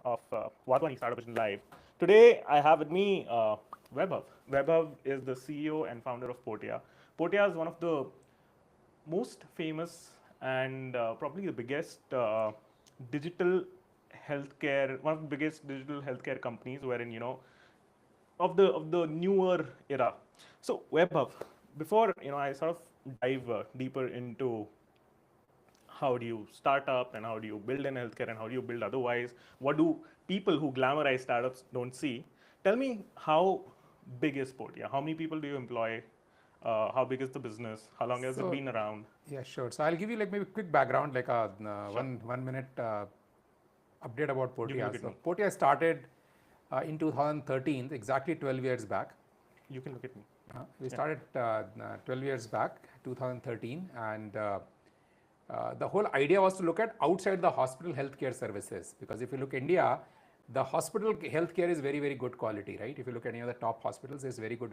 of Wadwani Startup Vision Live. Today, I have with me Vaibhav. Vaibhav is the CEO and founder of Portia. Portia is one of the most famous and probably the biggest digital healthcare, one of the biggest digital healthcare companies, wherein of the newer era. So Vaibhav, before I sort of dive deeper into how do you start up and how do you build in healthcare and how do you build otherwise, what do people who glamorize startups don't see? Tell me, how big is Portia? How many people do you employ? How big is the business? How long has it been around? Yeah, sure. So I'll give you like maybe quick background, like a one minute update about Portia. So Portia started in 2013, exactly 12 years back. You can look at me. We started 12 years back, 2013, and the whole idea was to look at outside the hospital healthcare services, because if you look India, the hospital healthcare is very, very good quality, right? If you look at any of the top hospitals, it's very good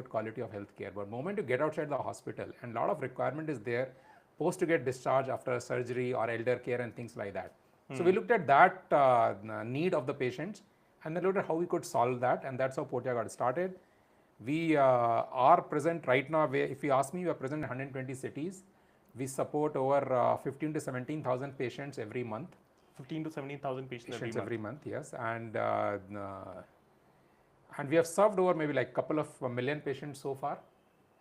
quality of healthcare. But the moment you get outside the hospital, and a lot of requirement is there, post to get discharged after surgery or elder care and things like that. So we looked at that need of the patients, and then looked at how we could solve that, and that's how Portia got started. We are present right now, if you ask me, we are present in 120 cities. We support over 15 to 17,000 patients every month. 15 to 17,000 patients every month, yes. And we have served over maybe like couple of million patients so far.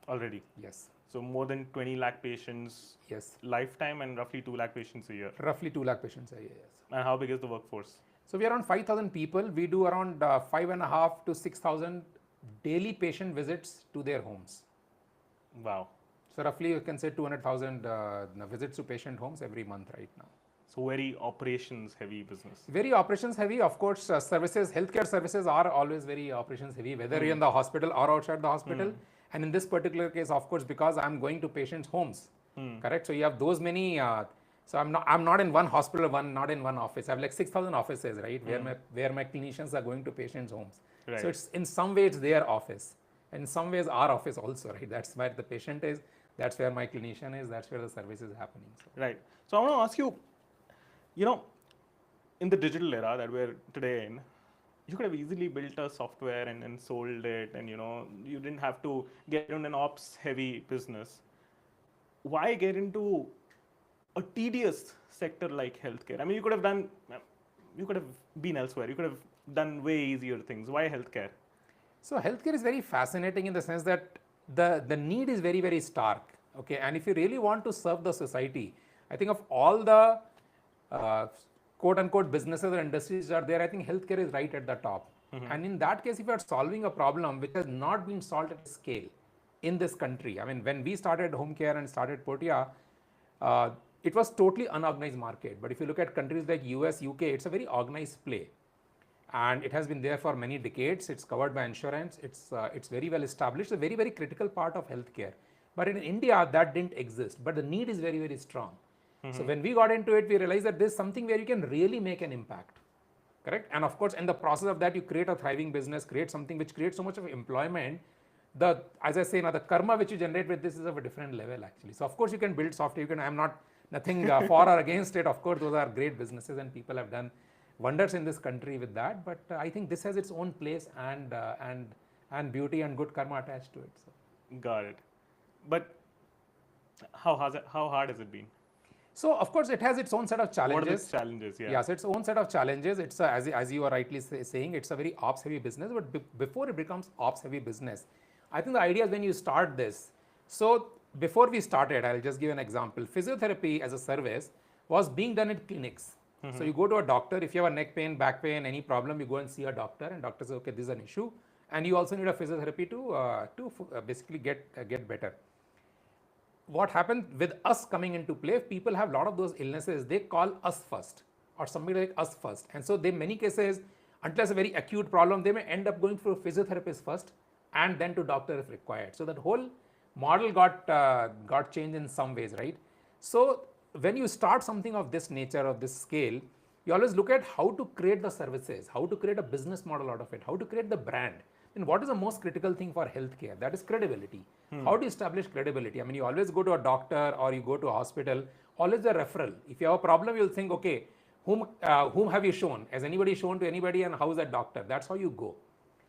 Already? Yes. So more than 20 lakh patients, yes, lifetime, and roughly 2 lakh patients a year. Roughly 2 lakh patients a year, yes. And how big is the workforce? So we are around 5,000 people. We do around 5,500 to 6,000 daily patient visits to their homes. Wow. So roughly you can say 200,000 visits to patient homes every month right now. So very operations heavy business. Very operations heavy. Of course, services, healthcare services are always very operations heavy, whether you're in the hospital or outside the hospital. And in this particular case, of course, because I'm going to patients' homes, correct? So you have those many. So I'm not in one hospital, not in one office. I have like 6,000 offices, right? Where my clinicians are going to patients' homes. Right. So it's in some ways their office, and in some ways our office also, right? That's where the patient is. That's where my clinician is. That's where the service is happening. So. Right. So I want to ask you, in the digital era that we're today in, you could have easily built a software and sold it, and you didn't have to get in an ops heavy business. Why get into a tedious sector like healthcare? I mean, you could have been elsewhere. You could have done way easier things. Why healthcare? So healthcare is very fascinating in the sense that the need is very, very stark. Okay, and if you really want to serve the society, I think of all the quote unquote businesses or industries are there, I think healthcare is right at the top. And in that case, if you are solving a problem which has not been solved at scale in this country, I mean, when we started home care and started Portia, it was totally unorganized market. But if you look at countries like US, UK, it's a very organized play. And it has been there for many decades. It's covered by insurance. It's very well established. It's a very, very critical part of healthcare. But in India, that didn't exist. But the need is very, very strong. So when we got into it, we realized that there's something where you can really make an impact, correct? And of course, in the process of that, you create a thriving business, create something which creates so much of employment. As I say, now the karma which you generate with this is of a different level actually. So of course, you can build software. I'm nothing for or against it. Of course, those are great businesses and people have done wonders in this country with that. But I think this has its own place and beauty and good karma attached to it. So. Got it. But how hard has it been? So of course it has its own set of challenges. What are the challenges? Yeah. Yes, its own set of challenges. It's as you are rightly saying, it's a very ops heavy business. But before it becomes ops heavy business, I think the idea is when you start this. So before we started, I'll just give an example. Physiotherapy as a service was being done in clinics. So you go to a doctor. If you have a neck pain, back pain, any problem, you go and see a doctor, and doctor says, okay, this is an issue, and you also need a physiotherapy to basically get better. What happened with us coming into play, if people have a lot of those illnesses, they call us first or somebody like us first. And so in many cases, unless a very acute problem, they may end up going for a physiotherapist first and then to doctor if required. So that whole model got changed in some ways, right? So when you start something of this nature, of this scale, you always look at how to create the services, how to create a business model out of it, how to create the brand. And what is the most critical thing for healthcare? That is credibility. How do you establish credibility? I mean, you always go to a doctor or you go to a hospital, always a referral. If you have a problem, you'll think, okay, whom have you shown? Has anybody shown to anybody, and how is that doctor? That's how you go.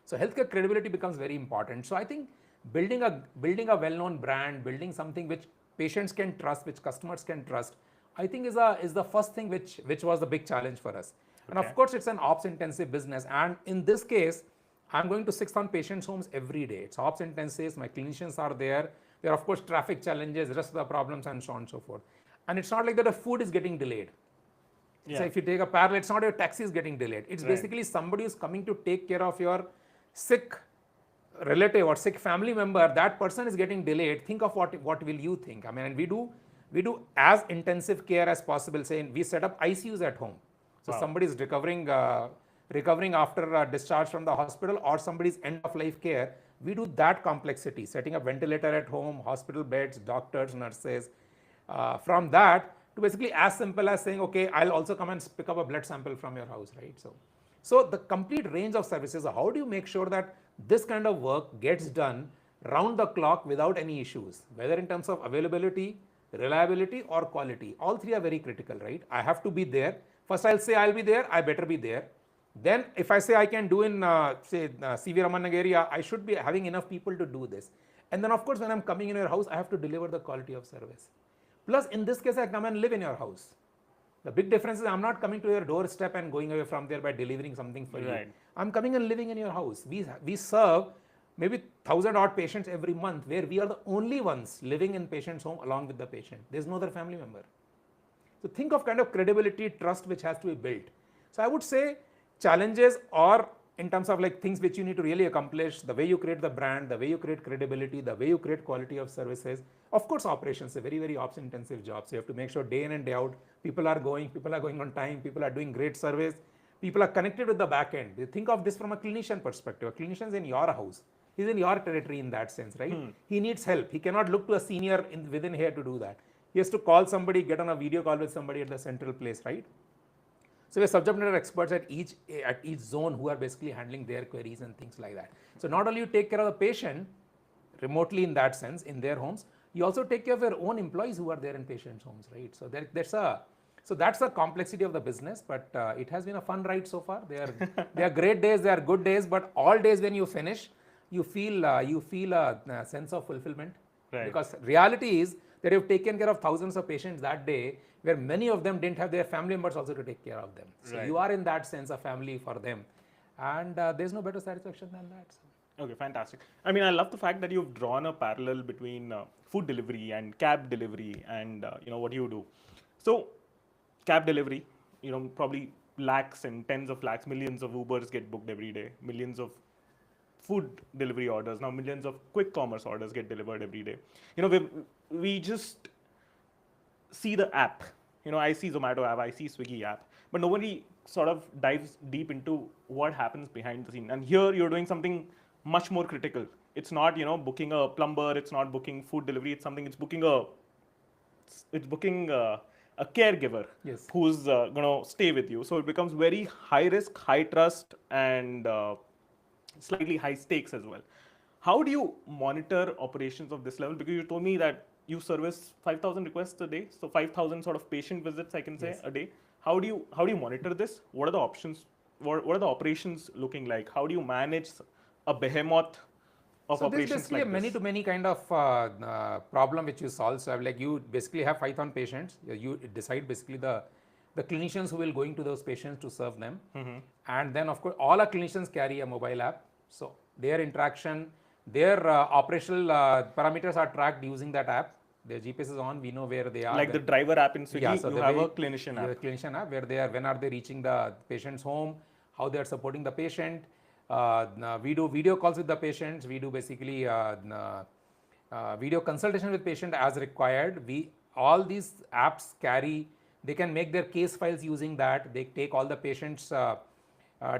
So healthcare credibility becomes very important. So I think building a well-known brand, building something which patients can trust, which customers can trust, I think is the first thing which was the big challenge for us. And of course, it's an ops intensive business. And in this case, I'm going to 6,000 patients' homes every day. It's ops intensive. My clinicians are there. There are, of course, traffic challenges, rest of the problems, and so on and so forth. And it's not like that the food is getting delayed. Yeah. So if you take a parallel, it's not your taxi is getting delayed. It's basically somebody who's coming to take care of your sick relative or sick family member. That person is getting delayed. Think of what will you think? I mean, and we do as intensive care as possible. Say we set up ICUs at home. So somebody is recovering after discharge from the hospital, or somebody's end of life care. We do that complexity, setting up ventilator at home, hospital beds, doctors, nurses. From that to basically as simple as saying, okay, I'll also come and pick up a blood sample from your house, right? So the complete range of services. How do you make sure that this kind of work gets done round the clock without any issues, whether in terms of availability, reliability, or quality? All three are very critical, right? I have to be there. First, I'll say I'll be there. I better be there. Then, if I say I can do in CV Raman area, I should be having enough people to do this. And then, of course, when I'm coming in your house, I have to deliver the quality of service. Plus, in this case, I come and live in your house. The big difference is I'm not coming to your doorstep and going away from there by delivering something for you. I'm coming and living in your house. We serve maybe 1,000 odd patients every month, where we are the only ones living in patient's home along with the patient. There's no other family member. So think of kind of credibility, trust which has to be built. So I would say challenges, or in terms of like things which you need to really accomplish, the way you create the brand, the way you create credibility, the way you create quality of services. Of course, operations is a very, very ops intensive job. So you have to make sure day in and day out, people are going on time, people are doing great service, people are connected with the back end. You think of this from a clinician perspective. A clinician is in your house. He's in your territory in that sense, right? He needs help. He cannot look to a senior within here to do that. He has to call somebody, get on a video call with somebody at the central place, right? So we have subject matter experts at each zone who are basically handling their queries and things like that. So not only you take care of the patient remotely in that sense in their homes, you also take care of your own employees who are there in patients' homes, right? So that's the complexity of the business, but it has been a fun ride so far. They are great days, they are good days, but all days when you finish, you feel a sense of fulfillment, because reality is that you've taken care of thousands of patients that day, where many of them didn't have their family members also to take care of them. So you are in that sense a family for them, and there's no better satisfaction than that. So. Okay, fantastic. I mean, I love the fact that you've drawn a parallel between food delivery and cab delivery, and what you do. So, cab delivery, probably lakhs and tens of lakhs, millions of Ubers get booked every day, millions of food delivery orders, now millions of quick commerce orders get delivered every day. We just see the app. I see Zomato app, I see Swiggy app, but nobody sort of dives deep into what happens behind the scene. And here you're doing something much more critical. It's not, booking a plumber, it's not booking food delivery, it's booking a caregiver who's going to stay with you. So it becomes very high risk, high trust, and slightly high stakes as well. How do you monitor operations of this level? Because you told me that you service 5,000 requests a day, so 5,000 sort of patient visits, I can say, a day. How do you monitor this? What are the options? What are the operations looking like? How do you manage a behemoth of operations like this? So there's basically a many-to-many kind of problem which you solve. So like you basically have 5,000 patients. You decide basically the clinicians who will going to those patients to serve them. And then of course all our clinicians carry a mobile app. So their interaction, their operational parameters are tracked using that app. Their GPS is on, we know where they are. Like the driver app in Swiggy, so you have a clinician app. A clinician app where when are they reaching the patient's home, how they are supporting the patient. We do video calls with the patients. We do basically video consultation with patient as required. All these apps they can make their case files using that. They take all the patients'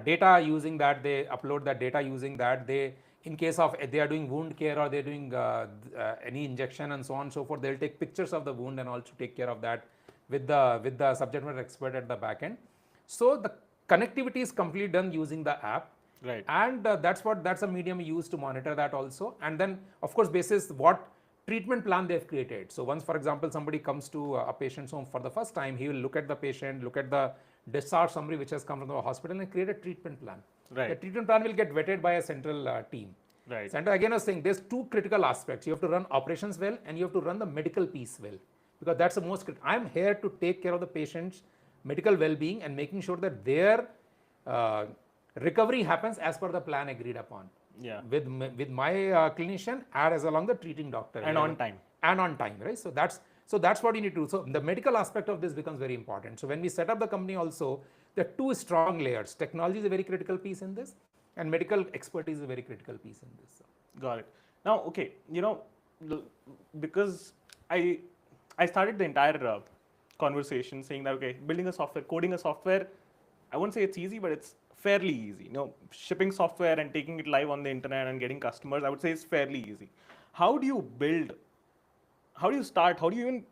data using that. They upload that data using that. In case of they are doing wound care or they're doing any injection and so on and so forth, they'll take pictures of the wound and also take care of that with the subject matter expert at the back end. So the connectivity is completely done using the app. Right. And that's a medium we use to monitor that also. And then of course basis what treatment plan they've created. So once, for example, somebody comes to a patient's home for the first time, he will look at the patient, look at the discharge summary which has come from the hospital, and create a treatment plan. Right. The treatment plan will get vetted by a central team. Right. Center again was saying there's two critical aspects. You have to run operations well, and you have to run the medical piece well, because that's the most critical. I'm here to take care of the patient's medical well-being and making sure that their recovery happens as per the plan agreed upon. Yeah. With my clinician and as along the treating doctor. And on time. And on time, right? So that's what you need to do. So the medical aspect of this becomes very important. So when we set up the company also, there are two strong layers. Technology is a very critical piece in this, and medical expertise is a very critical piece in this. So. Got it. Now, okay, because I started the entire conversation saying that, okay, building a software, coding a software, I won't say it's easy, but it's fairly easy. Shipping software and taking it live on the internet and getting customers, I would say it's fairly easy. How do you start, how do you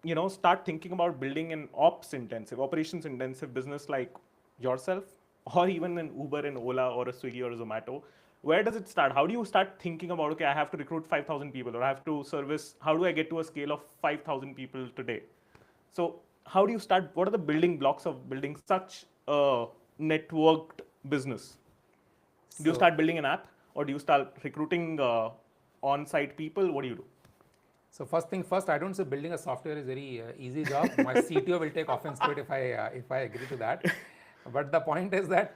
even, start thinking about building an operations intensive business like yourself, or even an Uber and Ola or a Swiggy or a Zomato? Where does it start? How do you start thinking about, okay, I have to recruit 5,000 people, or I have to service, how do I get to a scale of 5,000 people today? So how do you start? What are the building blocks of building such a networked business? Do you start building an app, or do you start recruiting on-site people? What do you do? So first thing first, I don't say building a software is very easy job. My CTO will take offense to it if I agree to that. But the point is that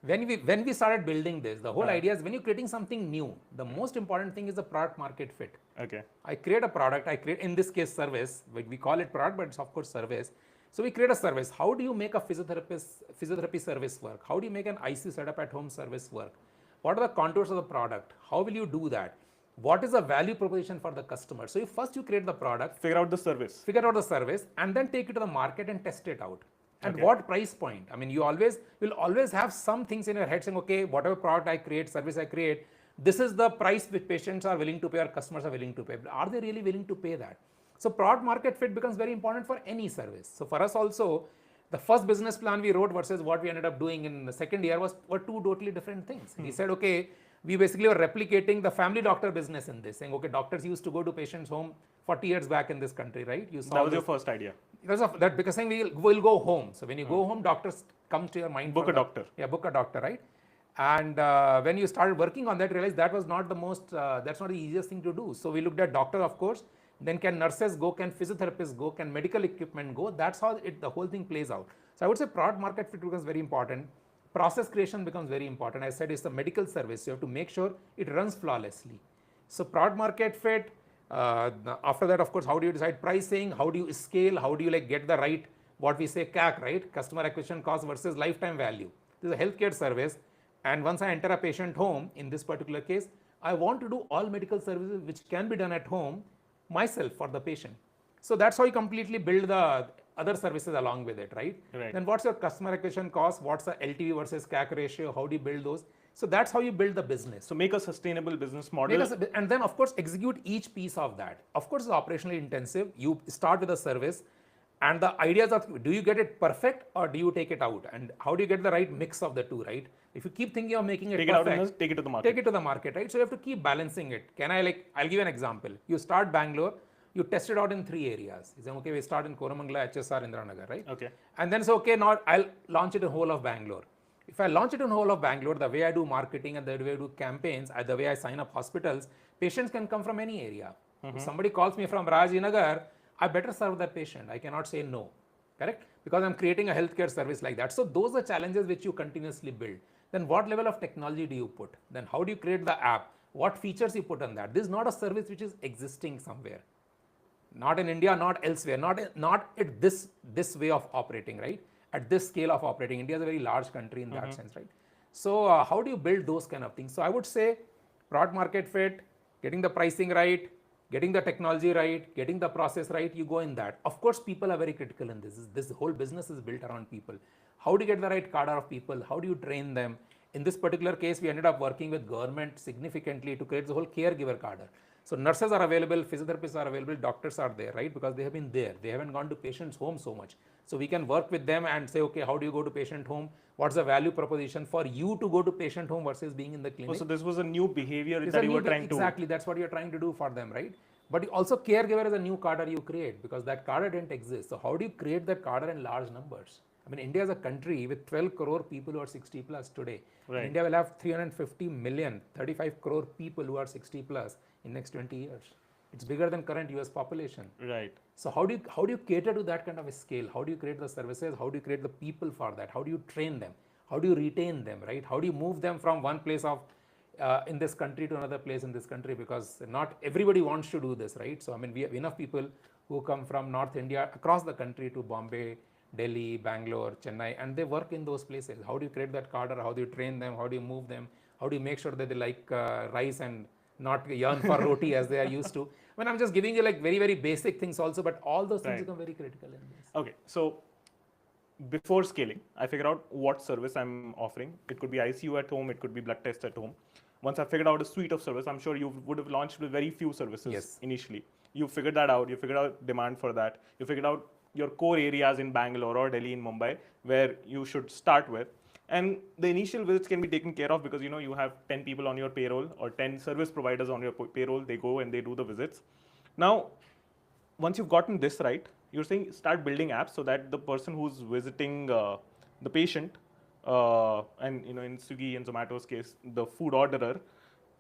when we started building this, the whole idea is when you're creating something new, the most important thing is the product market fit. Okay. I create a product, in this case service, we call it product, but it's of course service. So we create a service. How do you make a physiotherapy service work? How do you make an ICU setup at home service work? What are the contours of the product? How will you do that? What is the value proposition for the customer? So first you create the product. Figure out the service. And then take it to the market and test it out. And what price point? I mean, you will always have some things in your head saying, okay, whatever product I create, service I create, this is the price which patients are willing to pay or customers are willing to pay. But are they really willing to pay that? So product market fit becomes very important for any service. So for us also, the first business plan we wrote versus what we ended up doing in the second year were two totally different things. We said, okay, we basically were replicating the family doctor business in this, saying, okay, doctors used to go to patients' home 40 years back in this country, right? That was your first idea. Because saying we'll go home. So when you go home, doctors come to your mind. Book a doctor. Yeah, book a doctor, right? And when you started working on that, realized that was not that's not the easiest thing to do. So we looked at doctor, of course. Then can nurses go? Can physiotherapists go? Can medical equipment go? That's how the whole thing plays out. So I would say product market fit becomes very important. Process creation becomes very important. I said it's the medical service. You have to make sure it runs flawlessly. So product market fit. After that, of course, how do you decide pricing? How do you scale? How do you get the right, what we say CAC, right? Customer acquisition cost versus lifetime value. This is a healthcare service. And once I enter a patient home, in this particular case, I want to do all medical services which can be done at home myself for the patient. So that's how you completely build the other services along with it, right? Then what's your customer acquisition cost? What's the LTV versus CAC ratio? How do you build those? So that's how you build the business. So make a sustainable business model. And then of course execute each piece of that. Of course it's operationally intensive. You start with a service, and the ideas of, do you get it perfect or do you take it out? And how do you get the right mix of the two, right? If you keep thinking of making it perfect, take it to the market. Take it to the market, right? So you have to keep balancing it. I'll give you an example. You start Bangalore, you test it out in 3 areas. You say, okay, we start in Koramangala, HSR, Indiranagar, right? Okay. And then say, okay, now I'll launch it in whole of Bangalore. If I launch it in whole of Bangalore, the way I do marketing and the way I do campaigns, the way I sign up hospitals, patients can come from any area. If somebody calls me from Rajinagar, I better serve that patient. I cannot say no, correct? Because I'm creating a healthcare service like that. So those are challenges which you continuously build. Then what level of technology do you put? Then how do you create the app? What features you put on that? This is not a service which is existing somewhere. Not in India, not elsewhere, not at this way of operating, right? At this scale of operating. India is a very large country in that sense, right? So how do you build those kind of things? So I would say product market fit, getting the pricing right, getting the technology right, getting the process right, you go in that. Of course, people are very critical in this. This whole business is built around people. How do you get the right cadre of people? How do you train them? In this particular case, we ended up working with government significantly to create the whole caregiver cadre. So nurses are available, physiotherapists are available, doctors are there, right? Because they have been there. They haven't gone to patients' home so much. So we can work with them and say, okay, how do you go to patient home? What's the value proposition for you to go to patient home versus being in the clinic? So this was a new behavior that you were trying to... Exactly, that's what you're trying to do for them, right? But also caregiver is a new cadre you create because that cadre didn't exist. So how do you create that cadre in large numbers? I mean, India is a country with 12 crore people who are 60 plus today. And Right. India will have 350 million, 35 crore people who are 60 plus in next 20 years. It's bigger than current US population. Right. So how do you cater to that kind of a scale? How do you create the services? How do you create the people for that? How do you train them? How do you retain them, right? How do you move them from one place of in this country to another place in this country? Because not everybody wants to do this, right? So I mean, we have enough people who come from North India across the country to Bombay, Delhi, Bangalore, Chennai, and they work in those places. How do you create that cadre? How do you train them? How do you move them? How do you make sure that they like rice and not yearn for roti as they are used to? I mean, I'm just giving you like very, very basic things also, but all those things Right. become very critical in this. Okay. So before scaling, I figure out what service I'm offering. It could be ICU at home, it could be blood test at home. Once I figured out a suite of service, I'm sure you would have launched with very few services Yes. initially. You figured that out, you figured out demand for that, you figured out your core areas in Bangalore or Delhi in Mumbai where you should start with. And the initial visits can be taken care of because you have 10 people on your payroll or 10 service providers on your payroll. They go and they do the visits. Now, once you've gotten this right, you're saying start building apps so that the person who's visiting the patient, and in Swiggy and Zomato's case, the food orderer,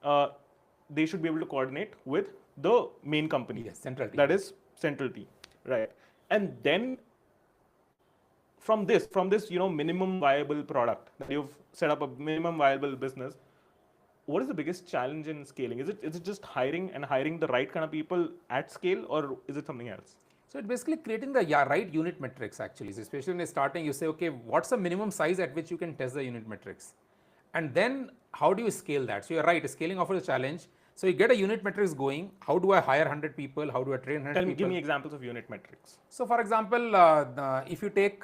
uh, they should be able to coordinate with the main company. Yes, central team. That is central team, right? And then from this, minimum viable product that you've set up a minimum viable business, what is the biggest challenge in scaling? Is it just hiring the right kind of people at scale, or is it something else? So it's basically creating the right unit metrics actually. So especially when you're starting, you say, okay, what's the minimum size at which you can test the unit metrics? And then how do you scale that? So you're right, scaling offers a challenge. So you get a unit metrics going. How do I hire 100 people? How do I train 100 people? Give me examples of unit metrics. So for example, if you take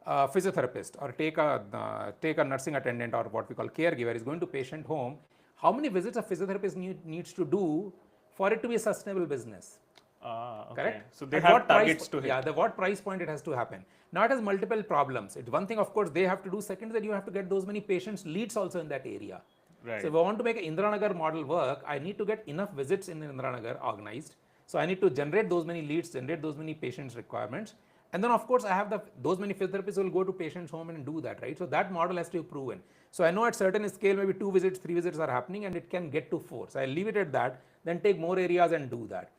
a physiotherapist or take a nursing attendant or what we call caregiver is going to patient home, how many visits a physiotherapist needs to do for it to be a sustainable business? Okay. Correct? So they At have what price targets to hit. Yeah, what price point it has to happen. Now it has multiple problems. It's one thing, of course, they have to do. Second, that you have to get those many patients leads also in that area. Right. So if I want to make an Indiranagar model work, I need to get enough visits in Indiranagar organized. So I need to generate those many leads, generate those many patients requirements. And then of course I have those many physiotherapists will go to patients home and do that, right? So that model has to be proven. So I know at certain scale, maybe 2 visits, 3 visits are happening and it can get to 4. So I leave it at that, then take more areas and do that.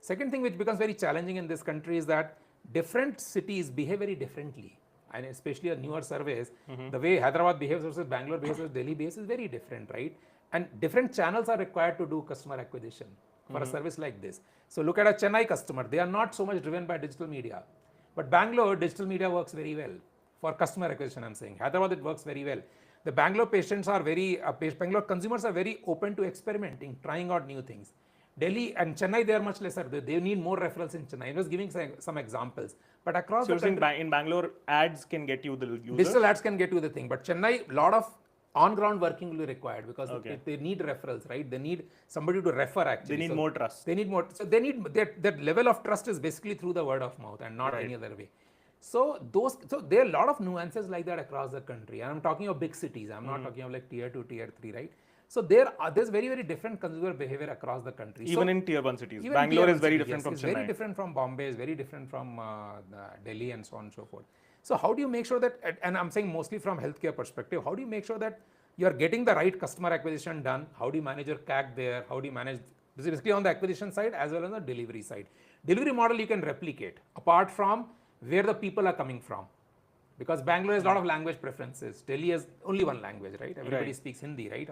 Second thing which becomes very challenging in this country is that different cities behave very differently. And especially a newer surveys, the way Hyderabad behaves versus Bangalore behaves versus Delhi behaves is very different, right? And different channels are required to do customer acquisition for a service like this. So look at a Chennai customer, they are not so much driven by digital media. But Bangalore, digital media works very well for customer acquisition, I'm saying. Hyderabad, it works very well. The Bangalore patients are Bangalore consumers are very open to experimenting, trying out new things. Delhi and Chennai, they are much lesser. They need more referrals in Chennai. I was giving some examples. But across So the country, in Bangalore, ads can get you the users. digital ads can get you the thing. But Chennai, a lot of on-ground working will be required because they need referrals, right? They need somebody to refer actually. They need more trust. They need more. So they need that level of trust is basically through the word of mouth and not any other way. So there are a lot of nuances like that across the country. And I'm talking of big cities. I'm not talking of like tier 2, tier 3, right? So there's very, very different consumer behavior across the country. Even in tier 1 cities. Bangalore is very different from Chennai. It's very different from Bombay, it's very different from Delhi and so on and so forth. So how do you make sure that, and I'm saying mostly from healthcare perspective, how do you make sure that you're getting the right customer acquisition done? How do you manage your CAC there? How do you manage, basically on the acquisition side as well as the delivery side? Delivery model you can replicate apart from where the people are coming from. Because Bangalore has a lot of language preferences. Delhi has only one language, right? Everybody speaks Hindi, right?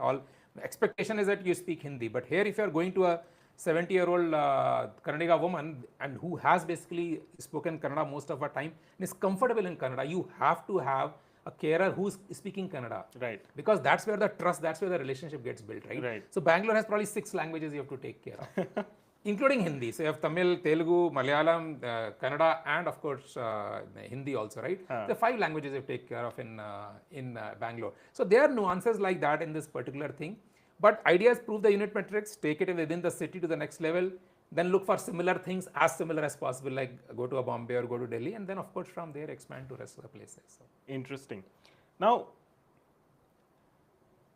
The expectation is that you speak Hindi. But here, if you are going to a 70-year-old Kannadiga woman and who has basically spoken Kannada most of her time and is comfortable in Kannada, you have to have a carer who's speaking Kannada. Right. Because that's where the trust, that's where the relationship gets built, right? Right. So Bangalore has probably 6 languages you have to take care of. Including Hindi. So you have Tamil, Telugu, Malayalam, Kannada, and of course Hindi also, right? The 5 languages you take care of in Bangalore. So there are nuances like that in this particular thing. But idea is prove the unit metrics, take it within the city to the next level, then look for similar things as similar as possible, like go to a Bombay or go to Delhi, and then of course from there expand to rest of the places. So. Interesting. Now,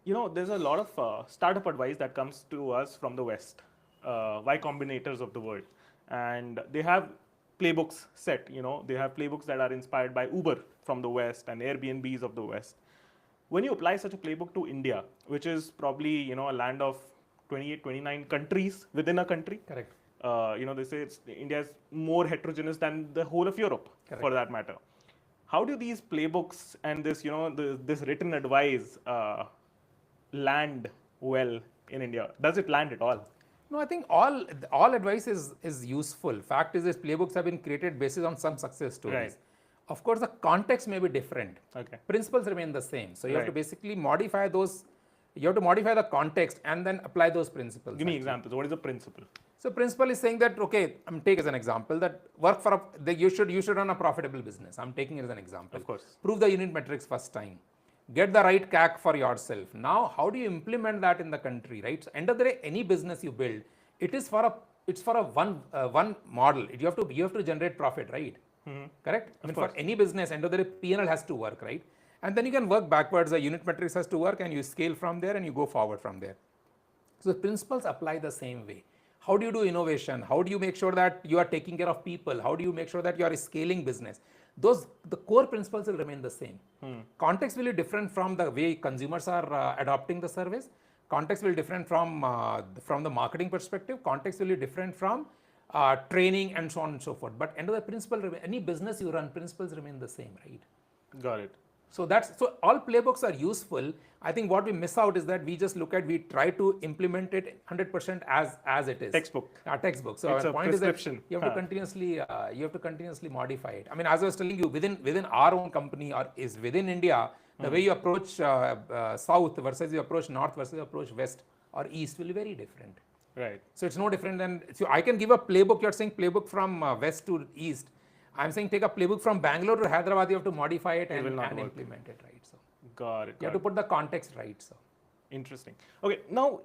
there's a lot of startup advice that comes to us from the West. Y Combinators of the world, and they have playbooks set. They have playbooks that are inspired by Uber from the West and Airbnbs of the West. When you apply such a playbook to India, which is probably a land of 28, 29 countries within a country. Correct. They say India is more heterogeneous than the whole of Europe, Correct. for that matter. How do these playbooks and this, this written advice land well in India? Does it land at all? No, I think all advice is useful. Fact is, these playbooks have been created based on some success stories. Right. Of course, the context may be different. Okay. Principles remain the same. So you have to Right. basically modify those. You have to modify the context and then apply those principles. Give me examples. What is the principle? So principle is saying that, okay, take as an example that you should run a profitable business. I'm taking it as an example. Of course. Prove the unit metrics first time. Get the right CAC for yourself. Now, how do you implement that in the country, right? So end of the day, any business you build, it's for a one model. You have to generate profit, right? Correct? I mean, for any business, end of the day, P&L has to work, right? And then you can work backwards. The unit metrics has to work, and you scale from there, and you go forward from there. So the principles apply the same way. How do you do innovation? How do you make sure that you are taking care of people? How do you make sure that you are scaling business? The core principles will remain the same. Context will be different from the way consumers are adopting the service. Context will be different from the marketing perspective. Context will be different from training and so on and so forth. But end of the principle, any business you run, principles remain the same, right? Got it. So all playbooks are useful. I think what we miss out is that we try to implement it 100% as it is. Textbook. Textbook. So It's our a point is that prescription. you have to continuously modify it. I mean, as I was telling you, within our own company or is within India, the way you approach south versus you approach north versus you approach west or east will be very different. Right. So it's no different than, so I can give a playbook. You're saying playbook from west to east. I'm saying take a playbook from Bangalore to Hyderabad. You have to modify it and implement it, right? So Got it. you have to put the context right. So interesting. Okay, now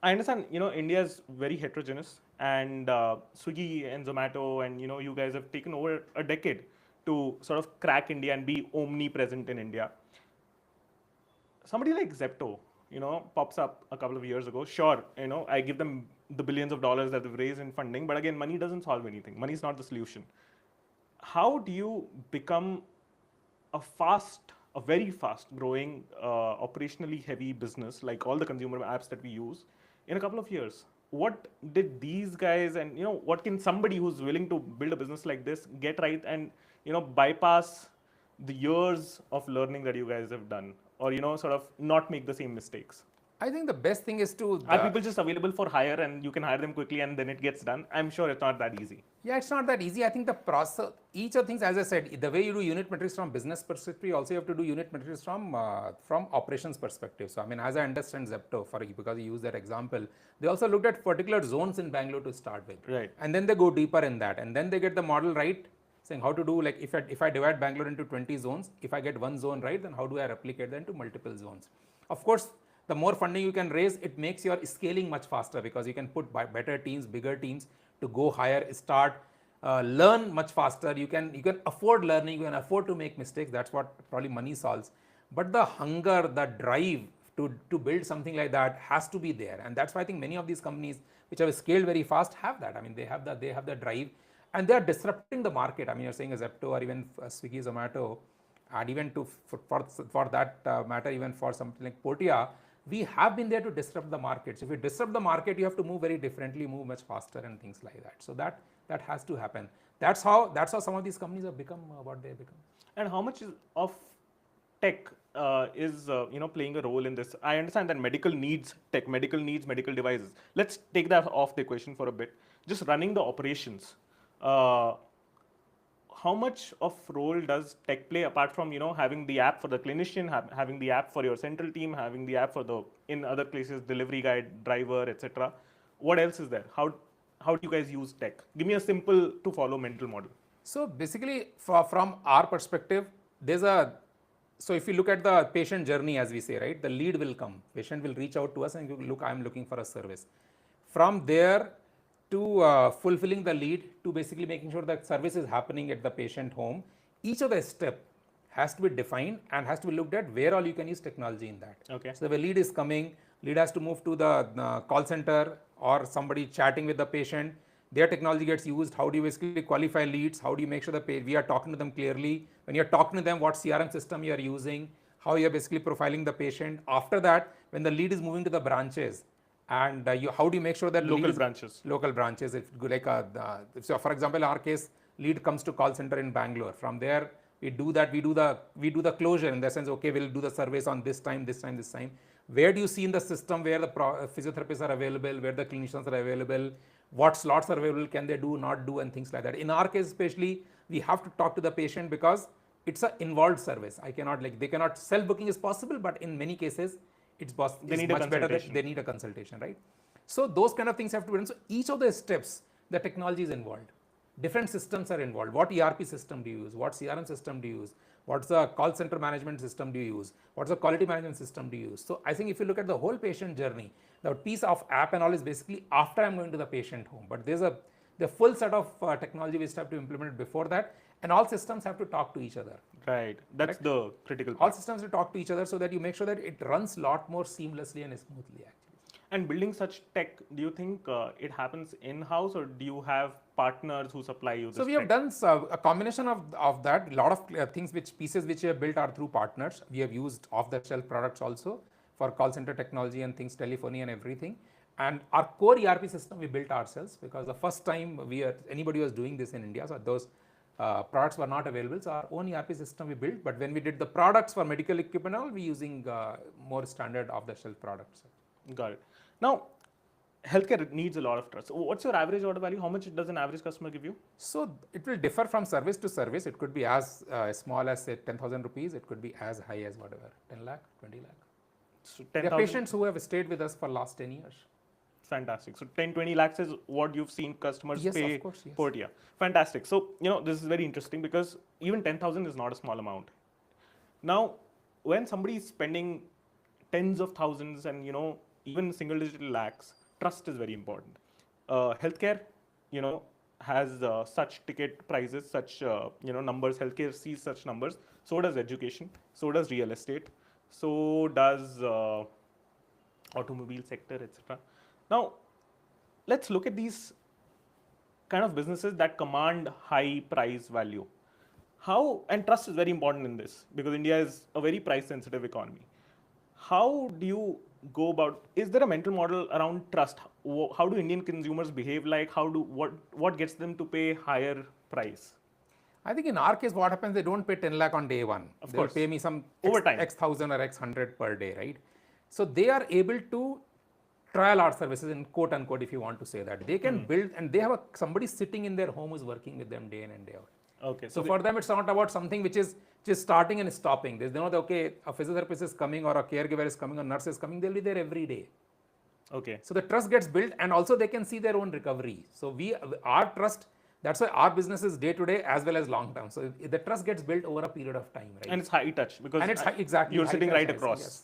I understand. India is very heterogeneous, and Swiggy and Zomato, and you guys have taken over a decade to sort of crack India and be omnipresent in India. Somebody like Zepto, pops up a couple of years ago. Sure, I give them the billions of dollars that they've raised in funding, but again, money doesn't solve anything. Money is not the solution. How do you become a very fast growing, operationally heavy business like all the consumer apps that we use in a couple of years? What did these guys and what can somebody who's willing to build a business like this get right and bypass the years of learning that you guys have done, or sort of not make the same mistakes? I think the best thing is to... Are people just available for hire and you can hire them quickly and then it gets done? I'm sure it's not that easy. Yeah, it's not that easy. I think the process, each of things, as I said, the way you do unit metrics from business perspective, also you have to do unit metrics from operations perspective. So I mean, as I understand Zepto, because you use that example, they also looked at particular zones in Bangalore to start with. Right. And then they go deeper in that. And then they get the model right, saying how to do, like if I divide Bangalore into 20 zones, if I get one zone right, then how do I replicate that into multiple zones? Of course, the more funding you can raise, it makes your scaling much faster because you can put better teams, bigger teams to go higher, learn much faster. You can afford learning, you can afford to make mistakes. That's what probably money solves. But the hunger, the drive to build something like that has to be there. And that's why I think many of these companies which have scaled very fast have that. I mean, they have the drive and they are disrupting the market. I mean, you're saying a Zepto or even Swiggy, Zomato, and even for that matter, even for something like Portia, we have been there to disrupt the market. So if you disrupt the market, you have to move very differently, move much faster and things like that. So that has to happen. That's how some of these companies have become what they have become. And how much of tech is playing a role in this? I understand that medical needs tech, medical needs medical devices. Let's take that off the equation for a bit. Just running the operations. How much of role does tech play apart from having the app for the clinician, having the app for your central team, having the app for the in other places delivery guy, driver, etc. What else is there? How do you guys use tech? Give me a simple to follow mental model. So basically, from our perspective, so if you look at the patient journey, as we say, right, the lead will come. Patient will reach out to us and look, I'm looking for a service. From there to fulfilling the lead, to basically making sure that service is happening at the patient home, each of the step has to be defined and has to be looked at where all you can use technology in that. Okay. So the lead is coming, lead has to move to the call center or somebody chatting with the patient, their technology gets used. How do you basically qualify leads? How do you make sure that we are talking to them clearly? When you're talking to them, what CRM system you are using, how you're basically profiling the patient. After that, when the lead is moving to the branches, and how do you make sure that the lead is local branches? If like so for example, in our case, lead comes to call center in Bangalore. From there, we do the closure in the sense, okay, we'll do the surveys on this time. Where do you see in the system where the physiotherapists are available, where the clinicians are available, what slots are available, can they do, not do, and things like that. In our case especially, we have to talk to the patient because it's an involved service. I cannot, like, they cannot, self-booking is possible, but in many cases, it's much better that they need a consultation, right? So those kind of things have to be done. So each of the steps, the technology is involved. Different systems are involved. What ERP system do you use? What CRM system do you use? What's the call center management system do you use? What's the quality management system do you use? So I think if you look at the whole patient journey, the piece of app and all is basically after I'm going to the patient home. But there's the full set of technology we have to implement before that, and all systems have to talk to each other. Right. That's the critical part. All systems will talk to each other so that you make sure that it runs a lot more seamlessly and smoothly, actually. And building such tech, do you think it happens in-house, or do you have partners who supply you this So we have done a combination of that. A lot of pieces which we have built are through partners. We have used off-the-shelf products also for call center technology and things, telephony and everything. And our core ERP system we built ourselves, because the first time anybody was doing this in India, so those products were not available. So our own ERP system we built, but when we did the products for medical equipment, all we using more standard off-the-shelf products. Got it. Now, healthcare needs a lot of trust. What's your average order value? How much does an average customer give you? So it will differ from service to service. It could be as small as say 10,000 rupees. It could be as high as whatever, 10 lakh, 20 lakh. So there are patients who have stayed with us for last 10 years. Fantastic. So 10, 20 lakhs is what you've seen customers pay of course, yes. per year. Fantastic. So, this is very interesting because even 10,000 is not a small amount. Now, when somebody is spending tens of thousands and, even single digit lakhs, trust is very important. Healthcare, has such ticket prices, such, numbers. Healthcare sees such numbers. So does education. So does real estate. So does automobile sector, etc. Now, let's look at these kind of businesses that command high price value. And trust is very important in this because India is a very price sensitive economy. How do you go about, is there a mental model around trust? How do Indian consumers behave like? What gets them to pay higher price? I think in our case, what happens, they don't pay 10 lakh on day one. Of They'll course. pay me some over time, X thousand or X hundred per day, right? So they are able to trial our services, in quote unquote, if you want to say that. They can build, and they have somebody sitting in their home who's working with them day in and day out. Okay. So for them, it's not about something which is just starting and stopping. They know that, okay, a physiotherapist is coming or a caregiver is coming or nurse is coming, they'll be there every day. Okay. So the trust gets built, and also they can see their own recovery. So our trust, that's why our business is day to day as well as long term. So the trust gets built over a period of time, right? And it's high touch because exactly you're sitting right touch, across. Yes.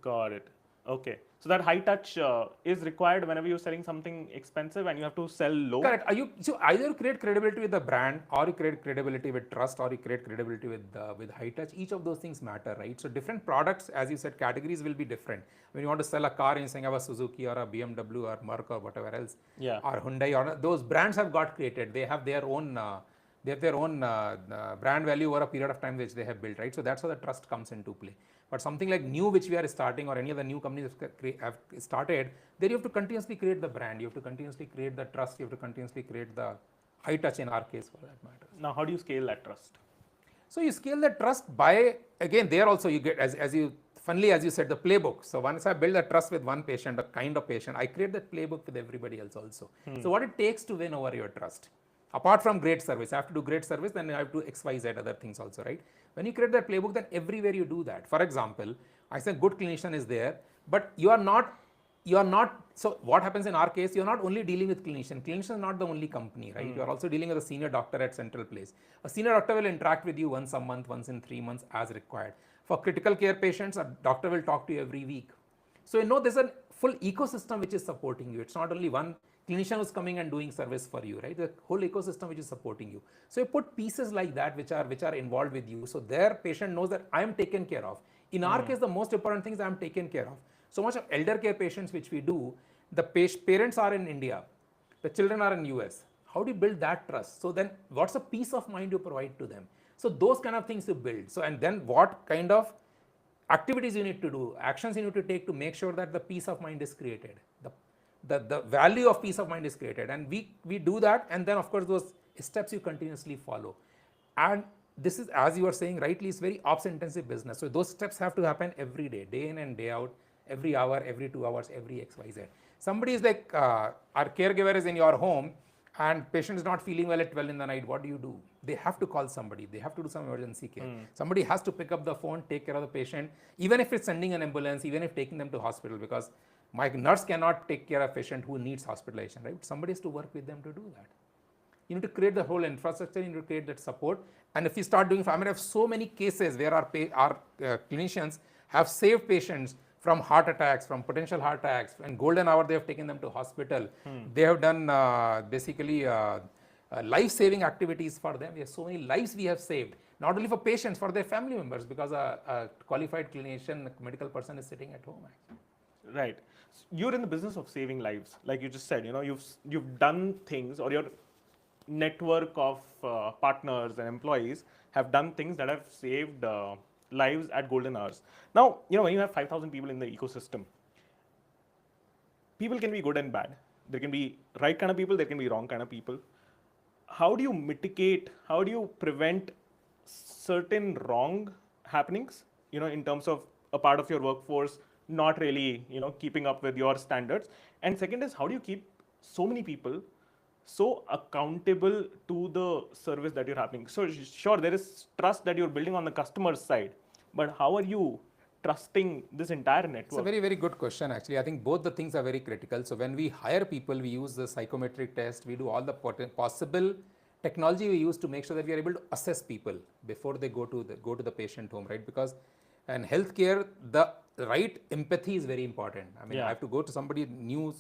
Got it. Okay. So that high touch is required whenever you're selling something expensive and you have to sell low. Correct. So either you create credibility with the brand, or you create credibility with trust, or you create credibility with high touch. Each of those things matter, right? So different products, as you said, categories will be different. When you want to sell a car and you're saying, I have a Suzuki or a BMW or Merc or whatever else, or Hyundai, or those brands have got created. They have their own brand value over a period of time which they have built, right? So that's how the trust comes into play. But something like new which we are starting, or any of the new companies have started, there you have to continuously create the brand, you have to continuously create the trust, you have to continuously create the high touch in our case for that matter. Now, how do you scale that trust? So you scale that trust by, again, there also you get, as you said, the playbook. So once I build that trust with one patient, a kind of patient, I create that playbook with everybody else also. So what it takes to win over your trust. Apart from great service, I have to do great service, then I have to X, Y, Z other things also, right? When you create that playbook, then everywhere you do that. For example, I say good clinician is there, but you are not, so what happens in our case, you're not only dealing with clinician. Clinician is not the only company, right? You're also dealing with a senior doctor at central place. A senior doctor will interact with you once a month, once in 3 months as required. For critical care patients, a doctor will talk to you every week. So there's a full ecosystem which is supporting you. It's not only one clinician who's coming and doing service for you, right? The whole ecosystem which is supporting you. So you put pieces like that which are involved with you. So their patient knows that I am taken care of. In our case, the most important thing is I am taken care of. So much of elder care patients which we do, the parents are in India, the children are in US. How do you build that trust? So then what's the peace of mind you provide to them? So those kind of things you build. So and then what kind of activities you need to do, actions you need to take to make sure that the peace of mind is created. The value of peace of mind is created, and we do that, and then of course those steps you continuously follow. And this is, as you are saying rightly, it's very ops intensive business. So those steps have to happen every day, day in and day out, every hour, every 2 hours, every XYZ. Somebody is like, our caregiver is in your home and patient is not feeling well at 12 in the night, what do? They have to call somebody, they have to do some emergency care. Somebody has to pick up the phone, take care of the patient, even if it's sending an ambulance, even if taking them to hospital, because my nurse cannot take care of a patient who needs hospitalization, right? Somebody has to work with them to do that. You need to create the whole infrastructure, you need to create that support. And if you start doing, I mean, I have so many cases where our clinicians have saved patients from heart attacks, from potential heart attacks, and golden hour they have taken them to hospital. They have done basically life-saving activities for them. We have so many lives we have saved, not only for patients, for their family members, because a qualified clinician, medical person is sitting at home. Actually. Right. You're in the business of saving lives, like you just said. You know, you've done things, or your network of partners and employees have done things that have saved lives at golden hours. Now, you know, when you have 5,000 people in the ecosystem, people can be good and bad. There can be right kind of people, there can be wrong kind of people. How do you mitigate, how do you prevent certain wrong happenings, you know, in terms of a part of your workforce not really, you know, keeping up with your standards? And second is, how do you keep so many people so accountable to the service that you're having? So sure, there is trust that you're building on the customer's side, but how are you trusting this entire network? It's a very, very good question, actually. I think both the things are very critical. So when we hire people, we use the psychometric test, we do all the possible technology we use to make sure that we are able to assess people before they go to the patient home, right? Because in healthcare, the right empathy is very important. I mean, I have to go to somebody new,